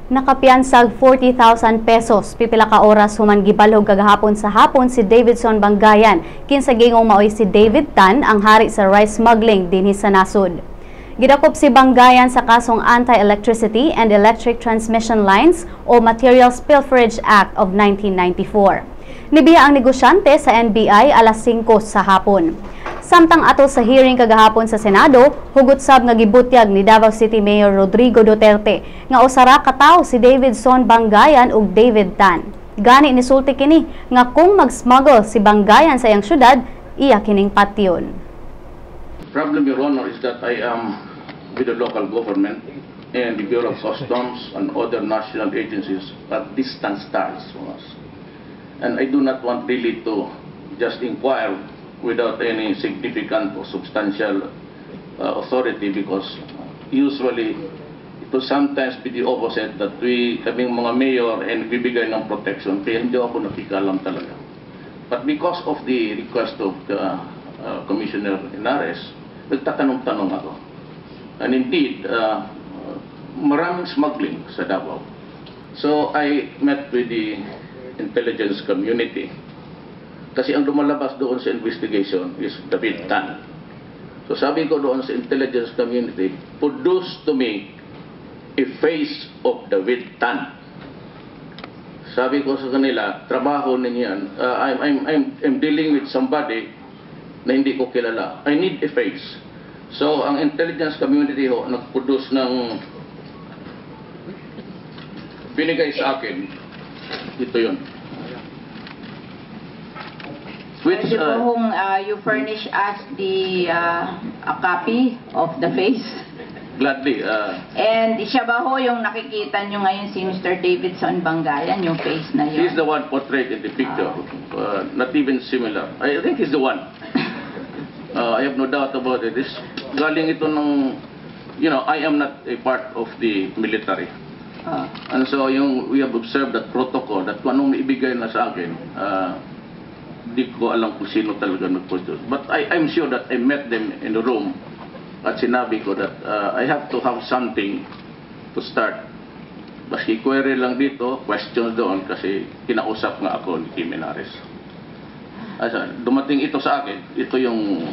Nakapiansag 40,000 pesos pipila ka oras human gibalhog kagahapon sa hapon si Davidson Bangayan kinsa gingong maoy si David Tan ang hari sa rice smuggling dinhi sa nasud. Gidakop si Bangayan sa kasong Anti-Electricity and Electric Transmission Lines o Materials Pilferage Act of 1994. Nibiya ang negosyante sa NBI alas 5 sa hapon. Samtang ato sa hearing kagahapon sa Senado, hugot sab nga gibutyag ni Davao City Mayor Rodrigo Duterte nga usara ka tawo si Davidson Bangayan ug David Tan. Gani nisulti kini nga kung mag-smuggle si Bangayan sa iyang syudad, iya kining patyon. Problem, Your Honor, is that I am with the local government and the Bureau of Customs and other national agencies at distant stars from us. And I do not want really to just inquire without any significant or substantial authority, because usually it will sometimes be the opposite, that kaming mga mayor and bibigay ng protection, kaya hindi ako nakikalam talaga. But because of the request of the Commissioner Henares, nagtatanong-tanong ako. And indeed, maraming smuggling sa Davao. So I met with the intelligence community. Kasi ang lumalabas doon sa investigation is David Tan. So sabi ko doon sa intelligence community, produce to me a face of David Tan. Sabi ko sa kanila, trabaho ninyo yan. I'm dealing with somebody na hindi ko kilala. I need a face. So ang intelligence community ho, nag-produce ng binigay sa akin. Ito yun. Which, you furnish us a copy of the face? Gladly. And siya ba ho yung nakikita nyo ngayon si Mr. Davidson Bangayan, yung face na yun? He's the one portrayed in the picture. Not even similar. I think he's the one. I have no doubt about it. Galing ito ng, I am not a part of the military. And so we have observed that protocol, that kung anong ibigay na sa akin, di ko alam kung sino talaga nag-produce. But I'm sure that I met them in the room at sinabi ko that I have to have something to start. Baski query lang dito, questions doon, kasi kinausap nga ako ni Kim Henares. Dumating ito sa akin, ito yung